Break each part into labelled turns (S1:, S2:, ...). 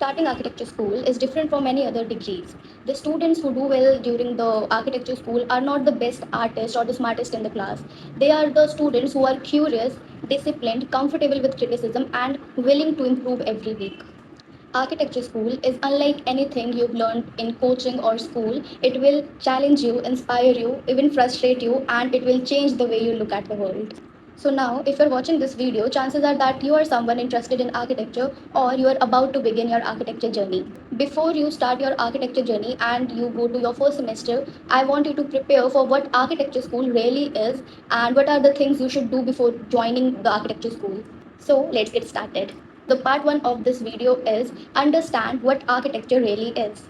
S1: Starting architecture school is different from many other degrees. The students who do well during the architecture school are not the best artists or the smartest in the class. They are the students who are curious, disciplined, comfortable with criticism, and willing to improve every week. Architecture school is unlike anything you've learned in coaching or school. It will challenge you, inspire you, even frustrate you, and it will change the way you look at the world. So now, if you're watching this video, chances are that you are someone interested in architecture or you are about to begin your architecture journey. Before you start your architecture journey and you go to your first semester, I want you to prepare for what architecture school really is and what are the things you should do before joining the architecture school. So let's get started. The part 1 of this video is understand what architecture really is.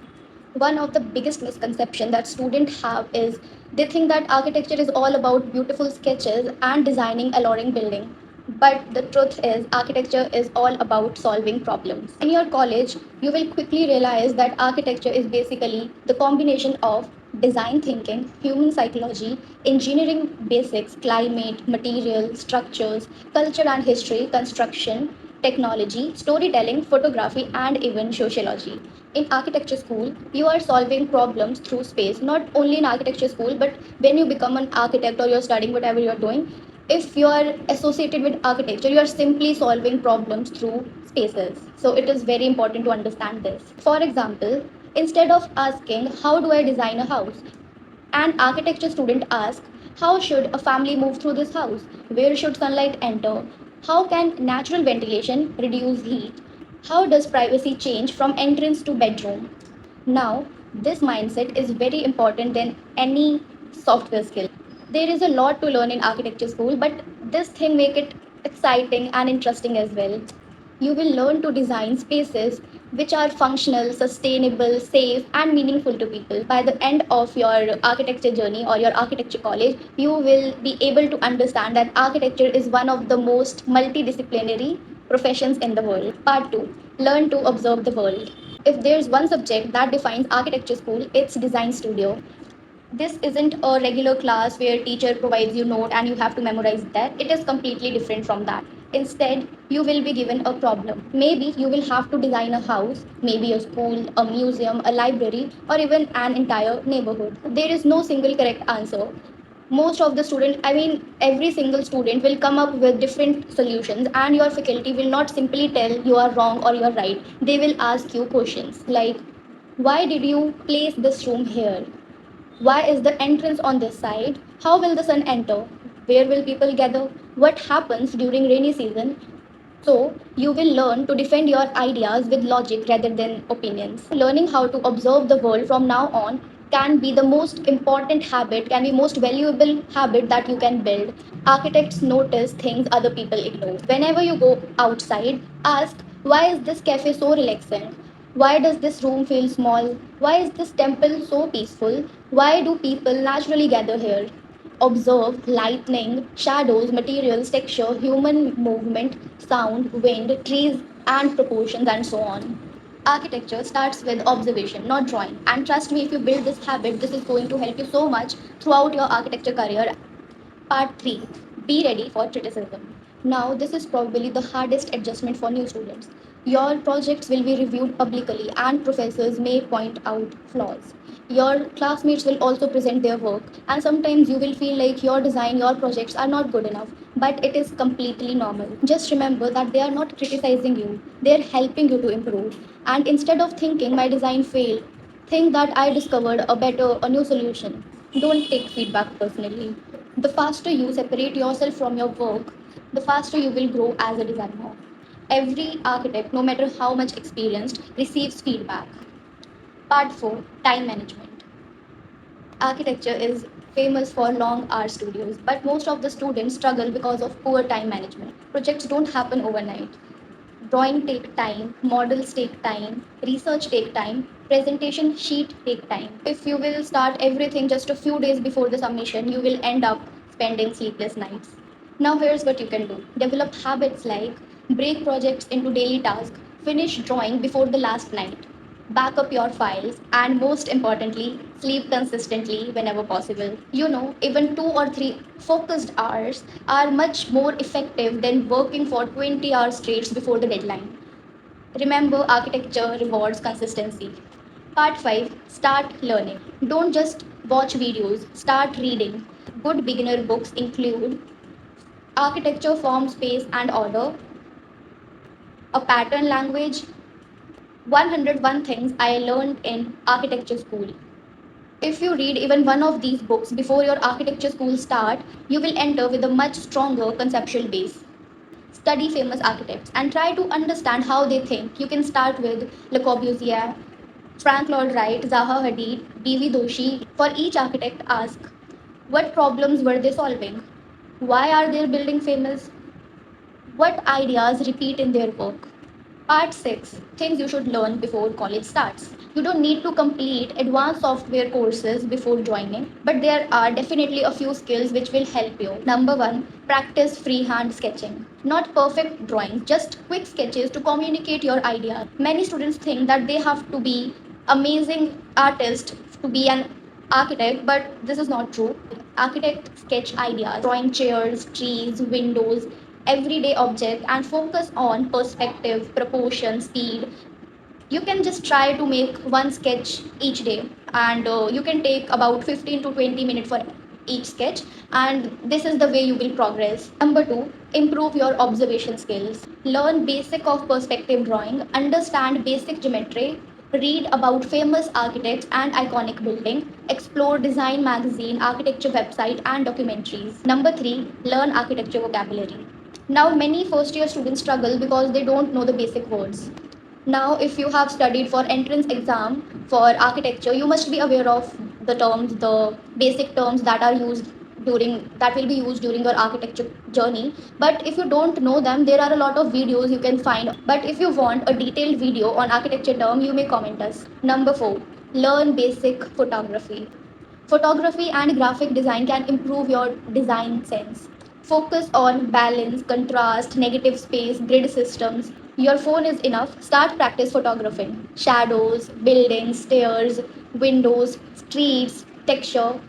S1: One of the biggest misconceptions that students have is they think that architecture is all about beautiful sketches and designing alluring building. But the truth is architecture is all about solving problems. In your college, you will quickly realize that architecture is basically the combination of design thinking, human psychology, engineering basics, climate, material, structures, culture and history, construction, technology, storytelling, photography, and even sociology. In architecture school, you are solving problems through space, not only in architecture school, but when you become an architect or you're studying whatever you're doing. If you are associated with architecture, you are simply solving problems through spaces. So it is very important to understand this. For example, instead of asking, how do I design a house? An architecture student asks, how should a family move through this house? Where should sunlight enter? How can natural ventilation reduce heat? How does privacy change from entrance to bedroom? Now, this mindset is very important than any software skill. There is a lot to learn in architecture school, but this thing make it exciting and interesting as well. You will learn to design spaces which are functional, sustainable, safe, and meaningful to people. By the end of your architecture journey or your architecture college, you will be able to understand that architecture is one of the most multidisciplinary professions in the world. Part 2, learn to observe the world. If there's one subject that defines architecture school, it's design studio. This isn't a regular class where teacher provides you note and you have to memorize that. It is completely different from that. Instead, you will be given a problem. Maybe you will have to design a house, maybe a school, a museum, a library, or even an entire neighborhood. There is no single correct answer. Most of the student, I mean every single student will come up with different solutions, and your faculty will not simply tell you are wrong or you are right. They will ask you questions like, why did you place this room here? Why is the entrance on this side? How will the sun enter? Where will people gather? What happens during rainy season? So, you will learn to defend your ideas with logic rather than opinions. Learning how to observe the world from now on can be the most important habit, can be most valuable habit that you can build. Architects notice things other people ignore. Whenever you go outside, ask, why is this cafe so relaxing? Why does this room feel small? Why is this temple so peaceful? Why do people naturally gather here? Observe lightning, shadows, materials, texture, human movement, sound, wind, trees, and proportions, and so on. Architecture starts with observation, not drawing. And trust me, if you build this habit, this is going to help you so much throughout your architecture career. Part 3, be ready for criticism. Now, this is probably the hardest adjustment for new students. Your projects will be reviewed publicly, and professors may point out flaws. Your classmates will also present their work, and sometimes you will feel like your design, your projects are not good enough, but it is completely normal. Just remember that they are not criticizing you, they are helping you to improve. And instead of thinking my design failed, think that I discovered a better, a new solution. Don't take feedback personally. The faster you separate yourself from your work, the faster you will grow as a designer. Every architect, no matter how much experienced, receives feedback. Part 4, time management. Architecture is famous for long hour studios, but most of the students struggle because of poor time management. Projects don't happen overnight. Drawing take time, models take time, research take time, presentation sheet take time. If you will start everything just a few days before the submission, you will end up spending sleepless nights. Now here's what you can do. Develop habits like break projects into daily tasks, finish drawing before the last night, back up your files, and most importantly, sleep consistently whenever possible. You know, even 2 or 3 focused hours are much more effective than working for 20 hours straight before the deadline. Remember, architecture rewards consistency. Part 5, start learning. Don't just watch videos, start reading. Good beginner books include Architecture, Form, Space and Order, A Pattern Language, 101 Things I Learned in Architecture School. If you read even one of these books before your architecture school start, you will enter with a much stronger conceptual base. Study famous architects and try to understand how they think. You can start with Le Corbusier, Frank Lloyd Wright, Zaha Hadid, D.V. Doshi. For each architect, ask what problems were they solving? Why are their buildings famous? What ideas repeat in their work? Part 6, Things you should learn before college starts. You don't need to complete advanced software courses before joining, but there are definitely a few skills which will help you. Number 1, practice freehand sketching. Not perfect drawings, just quick sketches to communicate your ideas. Many students think that they have to be amazing artist to be an architect, but this is not true. Architect sketch ideas, drawing chairs, trees, windows, everyday object, and focus on perspective, proportion, speed. You can just try to make one sketch each day, and you can take about 15 to 20 minutes for each sketch, and this is the way you will progress. Number 2, improve your observation skills. Learn basic of perspective drawing, understand basic geometry, read about famous architects and iconic building, explore design magazine, architecture website and documentaries. Number 3, learn architecture vocabulary. Now many first year students struggle because they don't know the basic words. Now, if you have studied for entrance exam for architecture, you must be aware of the terms, the basic terms that are used during that will be used during your architecture journey. But if you don't know them, there are a lot of videos you can find. But if you want a detailed video on architecture term, you may comment us. Number 4, learn basic photography. Photography and graphic design can improve your design sense. Focus on balance, contrast, negative space, grid systems. Your phone is enough. Start practice photographing. Shadows, buildings, stairs, windows, streets, texture.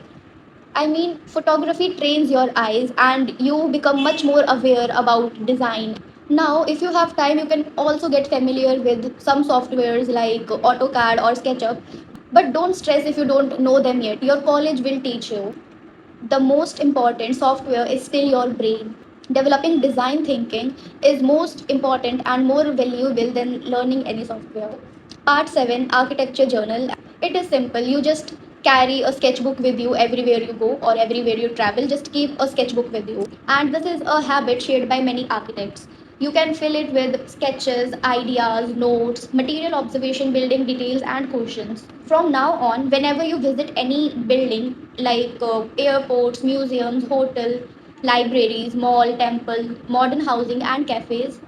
S1: I mean, photography trains your eyes and you become much more aware about design. Now, if you have time, you can also get familiar with some softwares like AutoCAD or SketchUp. But don't stress if you don't know them yet. Your college will teach you. The most important software is still your brain. Developing design thinking is most important and more valuable than learning any software. Part 7, Architecture Journal. It is simple. You just carry a sketchbook with you everywhere you go or everywhere you travel. Just keep a sketchbook with you. And this is a habit shared by many architects. You can fill it with sketches, ideas, notes, material observation, building details, and questions. From now on, whenever you visit any building like airports, museums, hotel, libraries, mall, temple, modern housing, and cafes,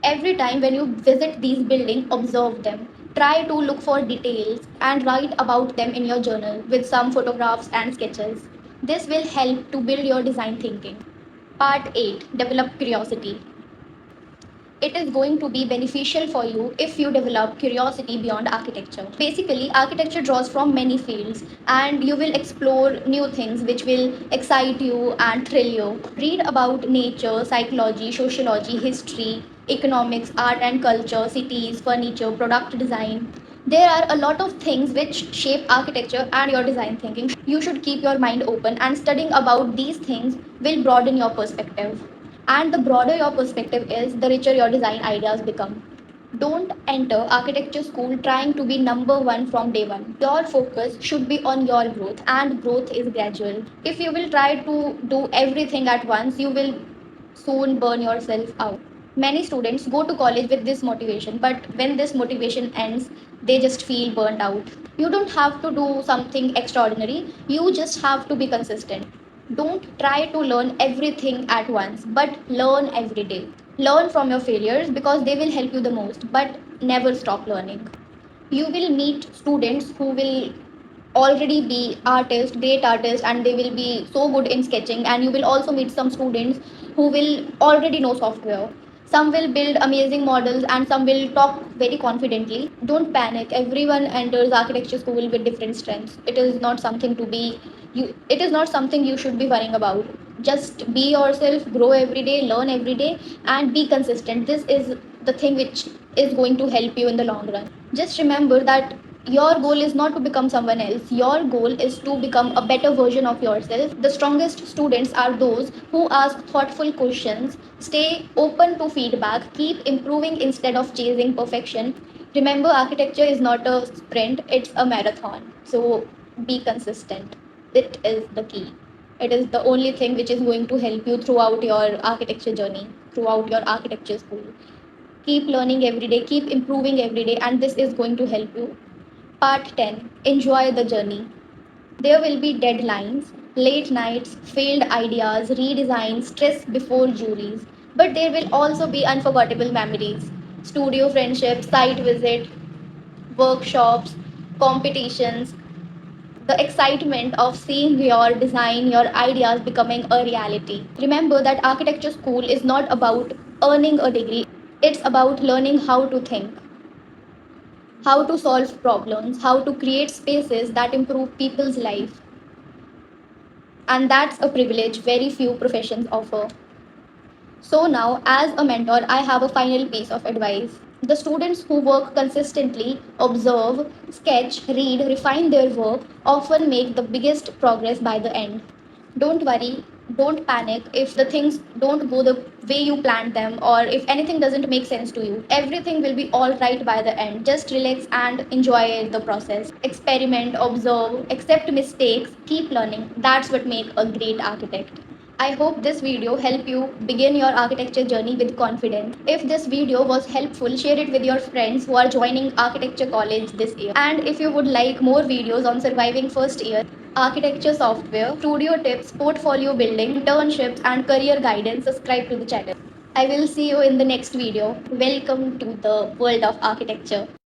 S1: every time when you visit these buildings, observe them. Try to look for details and write about them in your journal with some photographs and sketches. This will help to build your design thinking. Part 8, develop curiosity. It is going to be beneficial for you if you develop curiosity beyond architecture. Basically, architecture draws from many fields and you will explore new things which will excite you and thrill you. Read about nature, psychology, sociology, history, economics, art and culture, cities, furniture, product design. There are a lot of things which shape architecture and your design thinking. You should keep your mind open, and studying about these things will broaden your perspective. And the broader your perspective is, the richer your design ideas become. Don't enter architecture school trying to be number one from day one. Your focus should be on your growth, and growth is gradual. If you will try to do everything at once, you will soon burn yourself out. Many students go to college with this motivation, but when this motivation ends, they just feel burnt out. You don't have to do something extraordinary, you just have to be consistent. Don't try to learn everything at once, but learn every day. Learn from your failures because they will help you the most, but never stop learning. You will meet students who will already be artists, great artists, and they will be so good in sketching. And you will also meet some students who will already know software. Some will build amazing models and some will talk very confidently. Don't panic. Everyone enters architecture school with different strengths. It is not something to be you it is not something you should be worrying about. Just be yourself, grow every day, learn every day, and be consistent. This is the thing which is going to help you in the long run. Just remember that your goal is not to become someone else. Your goal is to become a better version of yourself. The strongest students are those who ask thoughtful questions, stay open to feedback, keep improving instead of chasing perfection. Remember, architecture is not a sprint, it's a marathon. So be consistent. It is the key. It is the only thing which is going to help you throughout your architecture journey, throughout your architecture school. Keep learning every day, keep improving every day, and this is going to help you. Part 10. Enjoy the journey. There will be deadlines, late nights, failed ideas, redesigns, stress before juries. But there will also be unforgettable memories. Studio friendships, site visit, workshops, competitions, the excitement of seeing your design, your ideas becoming a reality. Remember that architecture school is not about earning a degree, it's about learning how to think, how to solve problems, how to create spaces that improve people's life. And that's a privilege very few professions offer. So now, as a mentor, I have a final piece of advice. The students who work consistently, observe, sketch, read, refine their work often make the biggest progress by the end. Don't worry, don't panic if the things don't go the way you planned them or if anything doesn't make sense to you. Everything will be all right by the end. Just relax and enjoy the process. Experiment, observe, accept mistakes, keep learning. That's what makes a great architect. I hope this video helped you begin your architecture journey with confidence. If this video was helpful, share it with your friends who are joining architecture college this year. And if you would like more videos on surviving first year, architecture software, studio tips, portfolio building, internships, and career guidance, subscribe to the channel. I will see you in the next video. Welcome to the world of architecture.